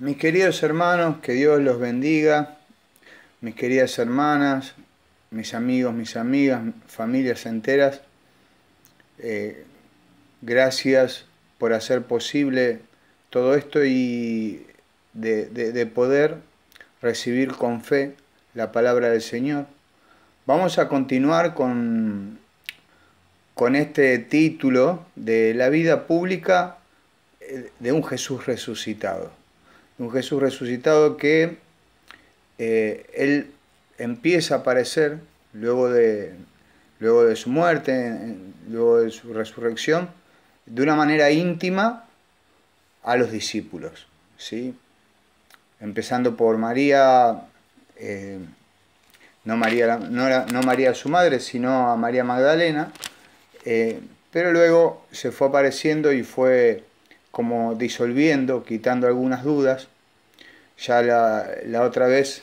Mis queridos hermanos, que Dios los bendiga, mis queridas hermanas, mis amigos, mis amigas, familias enteras, eh, gracias por hacer posible todo esto y de poder recibir con fe la palabra del Señor. Vamos a continuar con este título de la vida pública de un Jesús resucitado. Un Jesús resucitado que Él empieza a aparecer luego de su muerte, luego de su resurrección, de una manera íntima a los discípulos, ¿sí? Empezando por María, no María su madre, sino a María Magdalena, pero luego se fue apareciendo y fue como disolviendo, quitando algunas dudas. Ya la otra vez,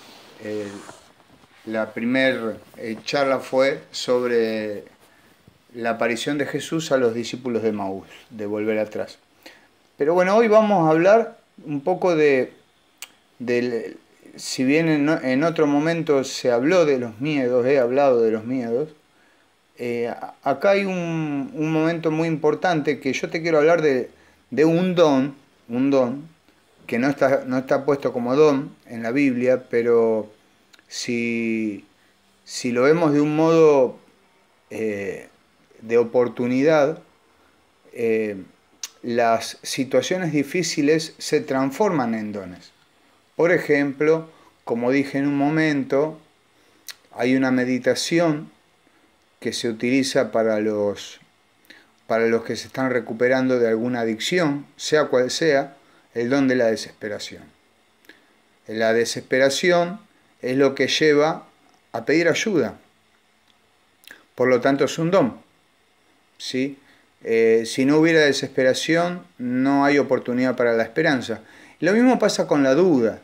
la primera charla fue sobre la aparición de Jesús a los discípulos de Maús, de volver atrás. Pero bueno, hoy vamos a hablar un poco si bien en otro momento se habló de los miedos, he hablado de los miedos, acá hay un momento muy importante que yo te quiero hablar de un don que no está puesto como don en la Biblia, pero si lo vemos de un modo de oportunidad, las situaciones difíciles se transforman en dones. Por ejemplo, como dije en un momento, hay una meditación que se utiliza para los que se están recuperando de alguna adicción, sea cual sea, el don de la desesperación. La desesperación es lo que lleva a pedir ayuda. Por lo tanto, es un don, ¿sí? Si no hubiera desesperación, no hay oportunidad para la esperanza. Lo mismo pasa con la duda.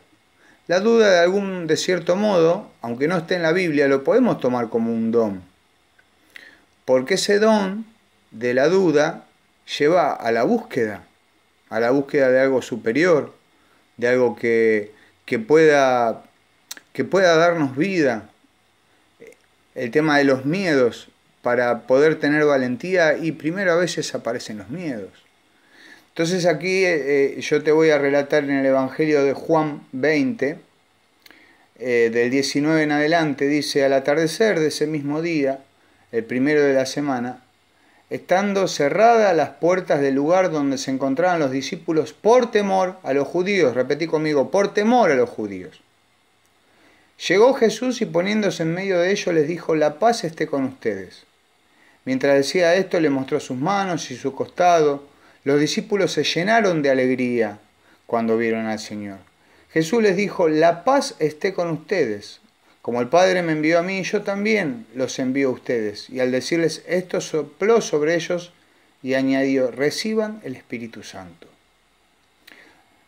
La duda, de cierto modo, aunque no esté en la Biblia, lo podemos tomar como un don. Porque ese don de la duda lleva a la búsqueda de algo superior, de algo que pueda darnos vida. El tema de los miedos, para poder tener valentía, y primero a veces aparecen los miedos. Entonces aquí yo te voy a relatar en el Evangelio de Juan 20, del 19 en adelante, dice: al atardecer de ese mismo día, el primero de la semana, estando cerradas las puertas del lugar donde se encontraban los discípulos por temor a los judíos, repetí conmigo, por temor a los judíos, llegó Jesús y poniéndose en medio de ellos les dijo: la paz esté con ustedes. Mientras decía esto, le mostró sus manos y su costado. Los discípulos se llenaron de alegría cuando vieron al Señor. Jesús les dijo: la paz esté con ustedes. Como el Padre me envió a mí, yo también los envío a ustedes. Y al decirles esto, sopló sobre ellos y añadió: reciban el Espíritu Santo.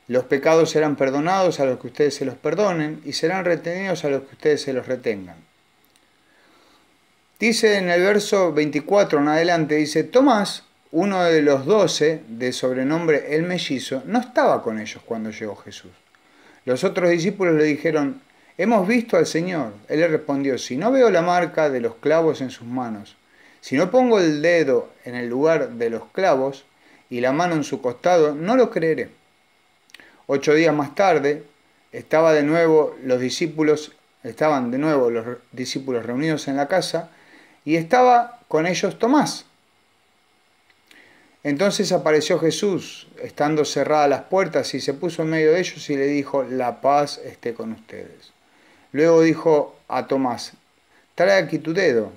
Los pecados serán perdonados a los que ustedes se los perdonen, y serán retenidos a los que ustedes se los retengan. Dice en el verso 24 en adelante, dice: Tomás, uno de los 12, de sobrenombre el mellizo, no estaba con ellos cuando llegó Jesús. Los otros discípulos le dijeron: hemos visto al Señor. Él le respondió: si no veo la marca de los clavos en sus manos, si no pongo el dedo en el lugar de los clavos y la mano en su costado, no lo creeré. 8 días más tarde, estaban de nuevo los discípulos reunidos en la casa, y estaba con ellos Tomás. Entonces apareció Jesús, estando cerradas las puertas, y se puso en medio de ellos y le dijo: la paz esté con ustedes. Luego dijo a Tomás: trae aquí tu dedo,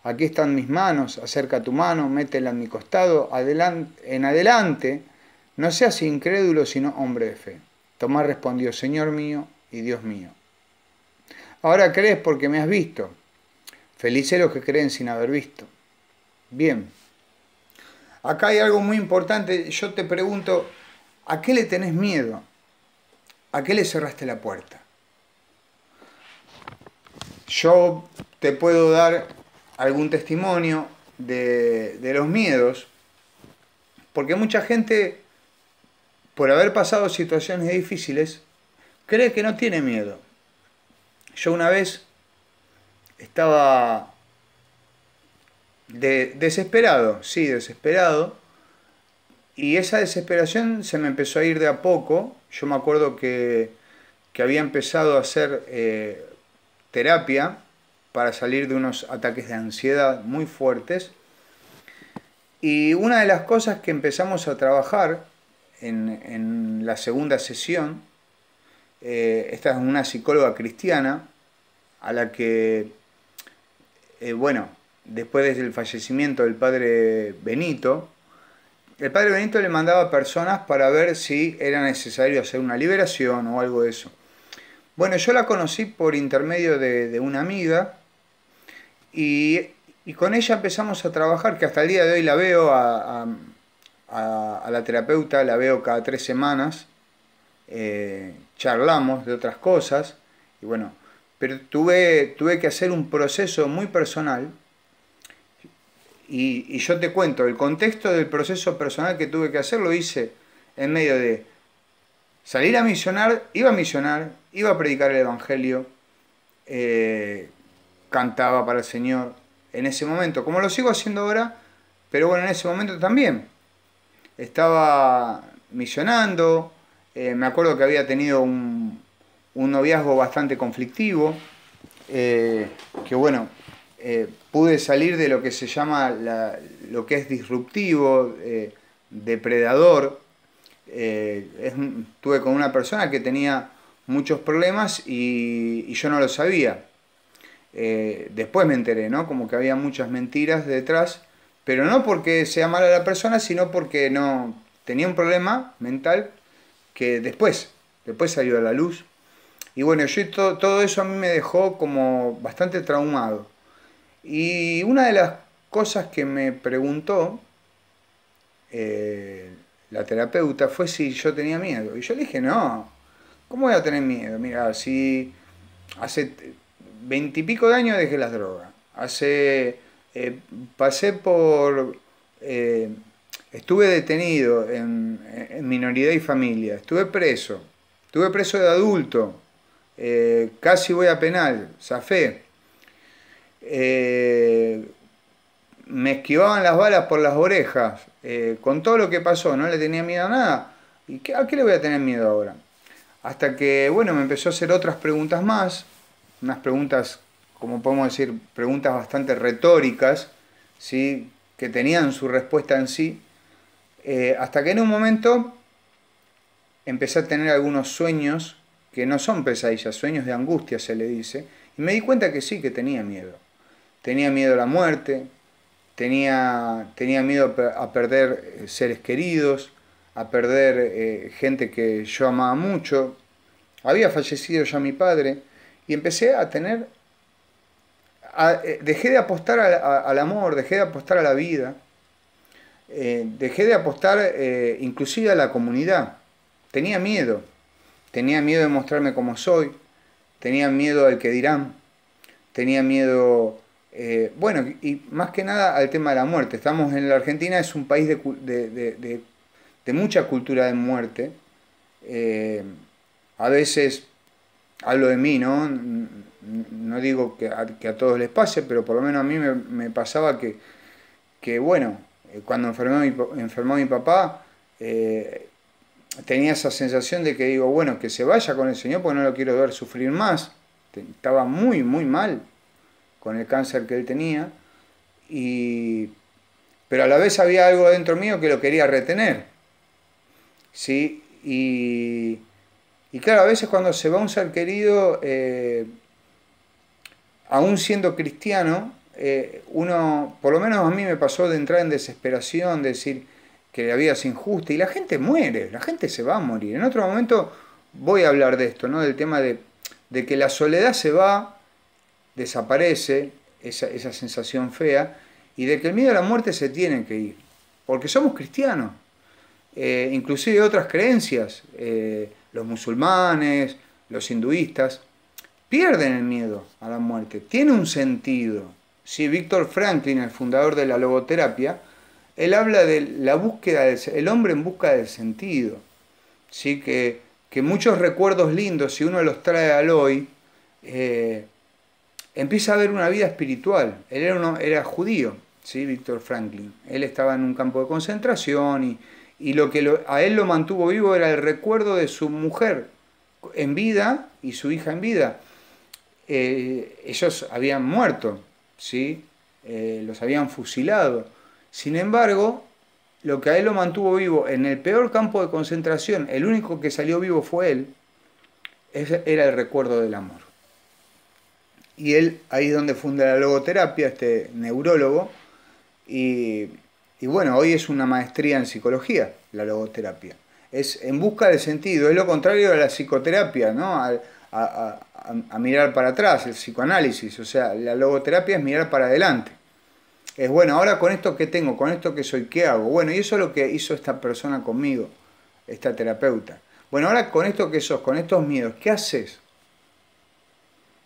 aquí están mis manos, acerca tu mano, métela en mi costado, en adelante, no seas incrédulo, sino hombre de fe. Tomás respondió: Señor mío y Dios mío. Ahora crees porque me has visto. Felices los que creen sin haber visto. Bien. Acá hay algo muy importante. Yo te pregunto: ¿a qué le tenés miedo? ¿A qué le cerraste la puerta? Yo te puedo dar algún testimonio de los miedos, porque mucha gente, por haber pasado situaciones difíciles, cree que no tiene miedo. Yo una vez estaba desesperado, sí, desesperado, y esa desesperación se me empezó a ir de a poco. Yo me acuerdo que había empezado a hacer terapia para salir de unos ataques de ansiedad muy fuertes. Y una de las cosas que empezamos a trabajar en la segunda sesión, esta es una psicóloga cristiana a la que, bueno, después del fallecimiento del padre Benito, el padre Benito le mandaba personas para ver si era necesario hacer una liberación o algo de eso. Bueno, yo la conocí por intermedio de una amiga y con ella empezamos a trabajar, que hasta el día de hoy la veo a la terapeuta, la veo cada 3 semanas, charlamos de otras cosas, y bueno, pero tuve que hacer un proceso muy personal, y yo te cuento, el contexto del proceso personal que tuve que hacer lo hice en medio de salir a misionar, iba a predicar el Evangelio, cantaba para el Señor en ese momento, como lo sigo haciendo ahora, pero bueno, en ese momento también. Estaba misionando, me acuerdo que había tenido un noviazgo bastante conflictivo, que bueno, pude salir de lo que se llama lo que es disruptivo, depredador. Estuve con una persona que tenía muchos problemas y yo no lo sabía. Después me enteré, ¿no? Como que había muchas mentiras detrás, pero no porque sea mala la persona, sino porque no tenía un problema mental que después salió a la luz. Y bueno, todo eso a mí me dejó como bastante traumado. Y una de las cosas que me preguntó la terapeuta fue si yo tenía miedo. Y yo le dije, no, ¿cómo voy a tener miedo? Mira, si hace 20 y pico de años dejé las drogas. Pasé por... estuve detenido en minoridad y familia. Estuve preso. Estuve preso de adulto. Casi voy a penal. Zafé. Me esquivaban las balas por las orejas. Con todo lo que pasó, no le tenía miedo a nada. ¿Y a qué le voy a tener miedo ahora? Hasta que, bueno, me empezó a hacer otras preguntas más, unas preguntas, como podemos decir, preguntas bastante retóricas, ¿sí? Que tenían su respuesta en sí, hasta que en un momento empecé a tener algunos sueños que no son pesadillas, sueños de angustia se le dice, y me di cuenta que sí, que tenía miedo. Tenía miedo a la muerte, tenía miedo a perder seres queridos, a perder gente que yo amaba mucho. Había fallecido ya mi padre y empecé a tener... dejé de apostar al amor, dejé de apostar a la vida, dejé de apostar inclusive a la comunidad. Tenía miedo de mostrarme como soy, tenía miedo al que dirán, tenía miedo... bueno, y más que nada al tema de la muerte. Estamos en la Argentina, es un país de mucha cultura de muerte. A veces hablo de mí, ¿no? No digo que a todos les pase, pero por lo menos a mí me pasaba que bueno, cuando enfermó mi papá, tenía esa sensación de que digo, bueno, que se vaya con el Señor porque no lo quiero ver sufrir más. Estaba muy, muy mal con el cáncer que él tenía, pero a la vez había algo dentro mío que lo quería retener, ¿sí? Y claro, a veces cuando se va un ser querido, aún siendo cristiano, uno, por lo menos a mí me pasó de entrar en desesperación, de decir que la vida es injusta, y la gente muere, la gente se va a morir. En otro momento voy a hablar de esto, ¿no? Del tema de que la soledad se va, desaparece, esa sensación fea, y de que el miedo a la muerte se tiene que ir, porque somos cristianos. Inclusive otras creencias, los musulmanes, los hinduistas, pierden el miedo a la muerte, tiene un sentido. Sí, Víctor Franklin, el fundador de la logoterapia, él habla de la búsqueda el hombre en busca del sentido, ¿sí? Que que muchos recuerdos lindos, si uno los trae al hoy, empieza a ver una vida espiritual. Él era judío, ¿sí? Víctor Franklin. Él estaba en un campo de concentración y lo que a él lo mantuvo vivo era el recuerdo de su mujer en vida y su hija en vida. Ellos habían muerto, ¿sí? Los habían fusilado. Sin embargo, lo que a él lo mantuvo vivo en el peor campo de concentración, el único que salió vivo fue él, era el recuerdo del amor. Y él, ahí es donde funda la logoterapia, este neurólogo, y bueno, hoy es una maestría en psicología, la logoterapia. Es en busca de sentido, es lo contrario de la psicoterapia, ¿no? A mirar para atrás, el psicoanálisis, o sea, la logoterapia es mirar para adelante. Es bueno, ahora con esto que tengo, con esto que soy, ¿qué hago? Bueno, y eso es lo que hizo esta persona conmigo, esta terapeuta. Bueno, ahora con esto que sos, con estos miedos, ¿qué haces?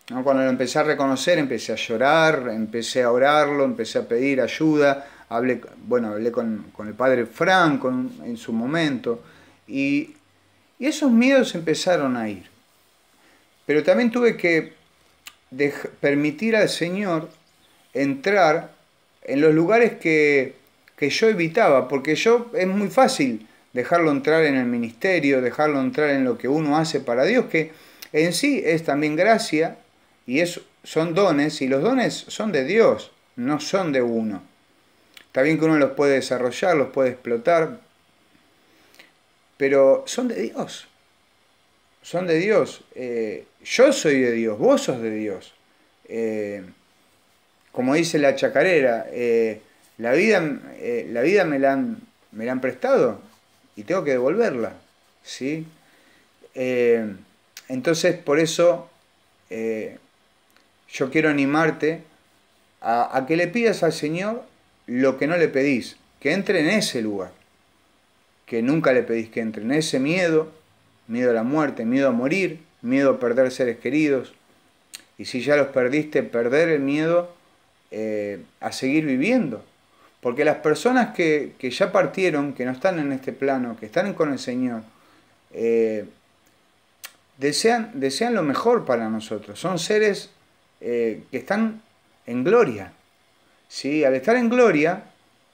¿No? Cuando lo empecé a reconocer, empecé a llorar, empecé a orarlo, empecé a pedir ayuda, hablé con el padre Frank en su momento, y esos miedos empezaron a ir. Pero también tuve que permitir al Señor entrar en los lugares que yo evitaba, porque es muy fácil dejarlo entrar en el ministerio, dejarlo entrar en lo que uno hace para Dios, que en sí es también gracia, y son dones, y los dones son de Dios, no son de uno. Está bien que uno los puede desarrollar, los puede explotar, pero son de Dios. Son de Dios. Yo soy de Dios, vos sos de Dios. Como dice la chacarera, la vida me la han prestado y tengo que devolverla, ¿sí? Entonces, por eso yo quiero animarte a que le pidas al Señor lo que no le pedís, que entre en ese lugar, que nunca le pedís que entre, en ese miedo a la muerte, miedo a morir, miedo a perder seres queridos, y si ya los perdiste, perder el miedo a seguir viviendo. Porque las personas que ya partieron, que no están en este plano, que están con el Señor, desean lo mejor para nosotros. Son seres que están en gloria. ¿Sí? Al estar en gloria,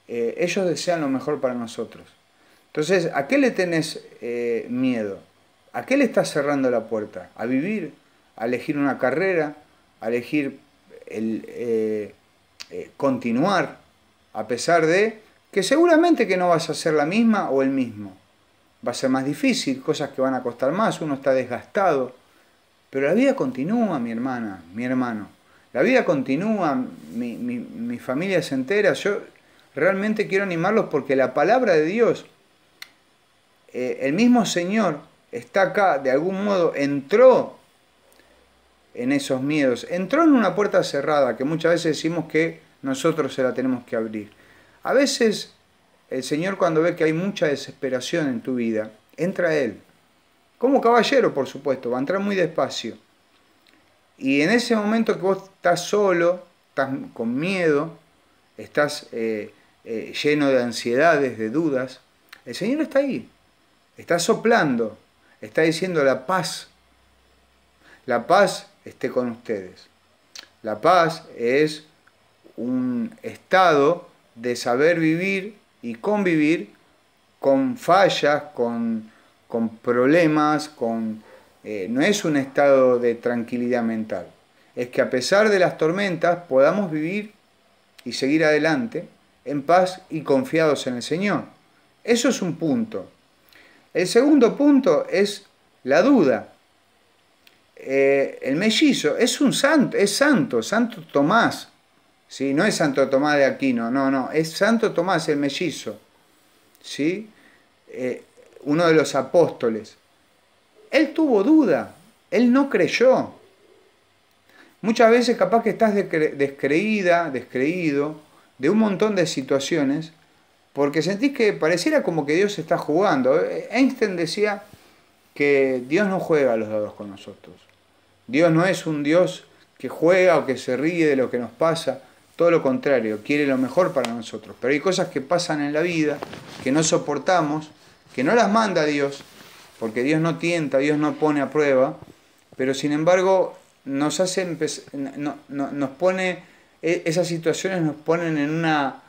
ellos desean lo mejor para nosotros. Entonces, ¿a qué le tenés miedo? ¿A qué le estás cerrando la puerta? ¿A vivir? ¿A elegir una carrera? ¿A elegir continuar? A pesar de que seguramente que no vas a ser la misma o el mismo. Va a ser más difícil, cosas que van a costar más, uno está desgastado. Pero la vida continúa, mi hermana, mi hermano. La vida continúa, mi familia se entera. Yo realmente quiero animarlos porque la palabra de Dios, el mismo Señor está acá, de algún modo entró en esos miedos, entró en una puerta cerrada que muchas veces decimos que nosotros se la tenemos que abrir. A veces el Señor, cuando ve que hay mucha desesperación en tu vida, entra a Él. Como caballero, por supuesto, va a entrar muy despacio. Y en ese momento que vos estás solo, estás con miedo, estás lleno de ansiedades, de dudas, el Señor está ahí. Está soplando, está diciendo la paz esté con ustedes. La paz es un estado de saber vivir y convivir con fallas, con problemas, no es un estado de tranquilidad mental. Es que a pesar de las tormentas podamos vivir y seguir adelante en paz y confiados en el Señor. Eso es un punto. El segundo punto es la duda. El mellizo es un santo, Santo Tomás. ¿Sí? No es Santo Tomás de Aquino, no, es Santo Tomás el mellizo. ¿Sí? Uno de los apóstoles. Él tuvo duda, él no creyó. Muchas veces capaz que estás descreído de un montón de situaciones porque sentís que pareciera como que Dios está jugando. Einstein decía que Dios no juega a los dados con nosotros. Dios no es un Dios que juega o que se ríe de lo que nos pasa. Todo lo contrario, quiere lo mejor para nosotros. Pero hay cosas que pasan en la vida que no soportamos, que no las manda Dios, porque Dios no tienta, Dios no pone a prueba, pero sin embargo nos hace nos pone, esas situaciones nos ponen en una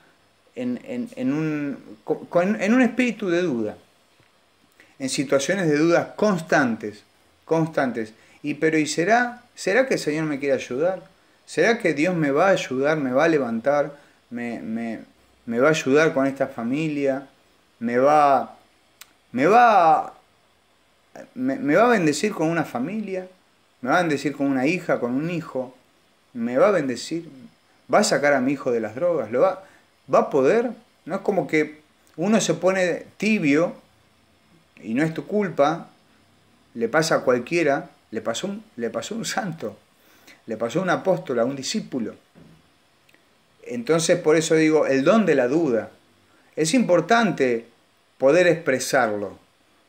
en un espíritu de duda, en situaciones de dudas constantes, constantes. ¿Y será que el Señor me quiere ayudar? ¿Será que Dios me va a ayudar, me va a levantar, me va a ayudar con esta familia, me va a bendecir con una familia, me va a bendecir con una hija, con un hijo, me va a bendecir, va a sacar a mi hijo de las drogas, va a poder? No es como que uno se pone tibio y no es tu culpa, le pasa a cualquiera, le pasó a un santo, le pasó a un apóstol, a un discípulo. Entonces, por eso digo, el don de la duda. Es importante poder expresarlo,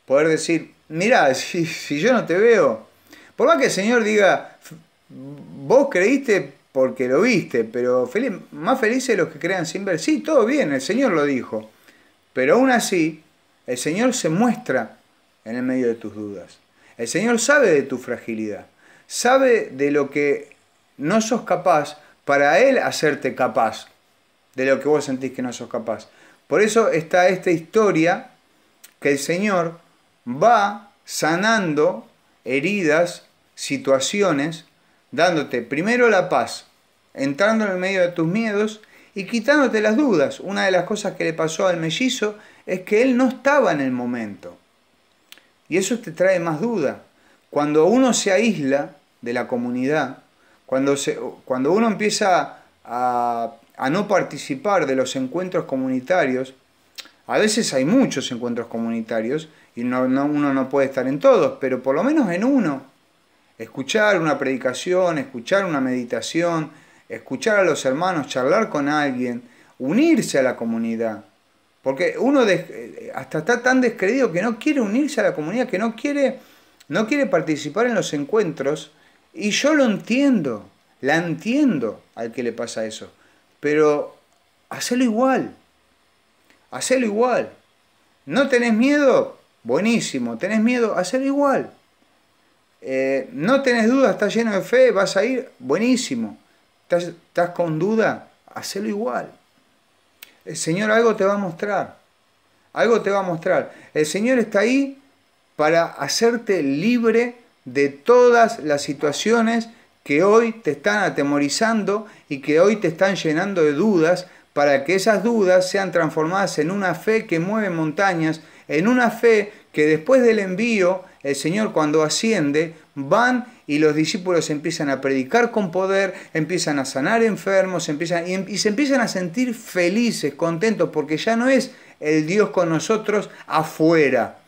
poder decir, mirá, si yo no te veo, por más que el Señor diga, vos creíste porque lo viste, pero más felices los que crean sin ver. Sí, todo bien, el Señor lo dijo, pero aún así, el Señor se muestra en el medio de tus dudas. El Señor sabe de tu fragilidad, sabe de lo que no sos capaz para Él hacerte capaz de lo que vos sentís que no sos capaz. Por eso está esta historia que el Señor va sanando heridas, situaciones, dándote primero la paz, entrando en el medio de tus miedos y quitándote las dudas. Una de las cosas que le pasó al mellizo es que él no estaba en el momento. Y eso te trae más duda. Cuando uno se aísla de la comunidad, cuando uno empieza a no participar de los encuentros comunitarios, a veces hay muchos encuentros comunitarios y uno no puede estar en todos, pero por lo menos en uno. Escuchar una predicación, escuchar una meditación, escuchar a los hermanos, charlar con alguien, unirse a la comunidad. Porque uno hasta está tan descreído que no quiere unirse a la comunidad, que no quiere participar en los encuentros. Y yo lo entiendo, la entiendo al que le pasa eso. Pero hacelo igual, hacelo igual. ¿No tenés miedo? Buenísimo. ¿Tenés miedo? Hacelo igual. ¿No tenés dudas? ¿Estás lleno de fe? ¿Vas a ir? Buenísimo. ¿Estás con duda? Hacelo igual. El Señor algo te va a mostrar. Algo te va a mostrar. El Señor está ahí para hacerte libre de todas las situaciones que hoy te están atemorizando y que hoy te están llenando de dudas, para que esas dudas sean transformadas en una fe que mueve montañas, en una fe que después del envío, el Señor cuando asciende, van y los discípulos empiezan a predicar con poder, empiezan a sanar enfermos, y se empiezan a sentir felices, contentos, porque ya no es el Dios con nosotros afuera.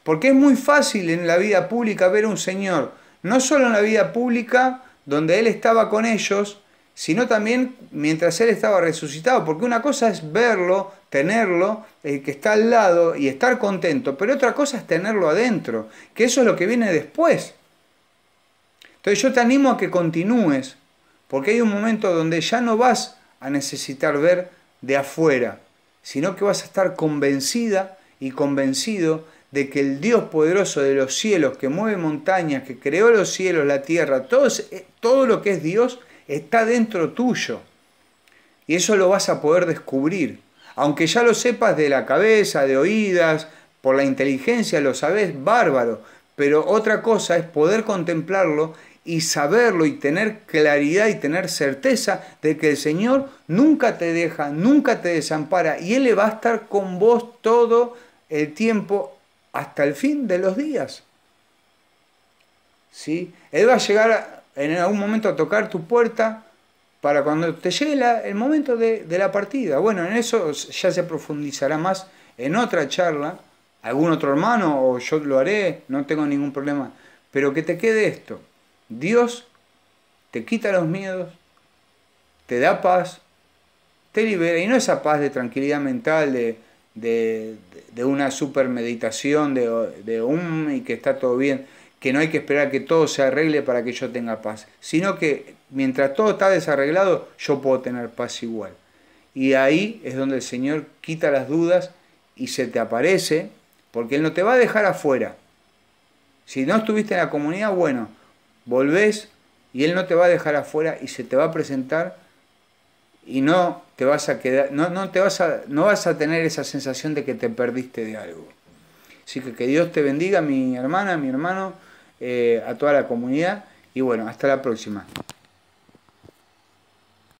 Porque es muy fácil en la vida pública ver a un Señor, no solo en la vida pública, donde Él estaba con ellos, sino también mientras Él estaba resucitado. Porque una cosa es verlo, tenerlo, que está al lado y estar contento, pero otra cosa es tenerlo adentro, que eso es lo que viene después. Entonces yo te animo a que continúes, porque hay un momento donde ya no vas a necesitar ver de afuera, sino que vas a estar convencida y convencido de que el Dios poderoso de los cielos, que mueve montañas, que creó los cielos, la tierra, todo lo que es Dios está dentro tuyo. Y eso lo vas a poder descubrir. Aunque ya lo sepas de la cabeza, de oídas, por la inteligencia, lo sabes, bárbaro. Pero otra cosa es poder contemplarlo y saberlo y tener claridad y tener certeza de que el Señor nunca te deja, nunca te desampara y Él va a estar con vos todo el tiempo hasta el fin de los días. ¿Sí? Él va a llegar en algún momento a tocar tu puerta para cuando te llegue el momento de la partida. Bueno, en eso ya se profundizará más en otra charla, algún otro hermano o yo lo haré, no tengo ningún problema. Pero que te quede esto: Dios te quita los miedos, te da paz, te libera, y no esa paz de tranquilidad mental, de una super meditación, de y que está todo bien, que no hay que esperar que todo se arregle para que yo tenga paz, sino que mientras todo está desarreglado, yo puedo tener paz igual. Y ahí es donde el Señor quita las dudas y se te aparece, porque Él no te va a dejar afuera, Si no estuviste en la comunidad, bueno, volvés y Él no te va a dejar afuera y se te va a presentar y no te vas a quedar, no vas a tener esa sensación de que te perdiste de algo. Así que Dios te bendiga, mi hermana, mi hermano, a toda la comunidad y bueno, hasta la próxima.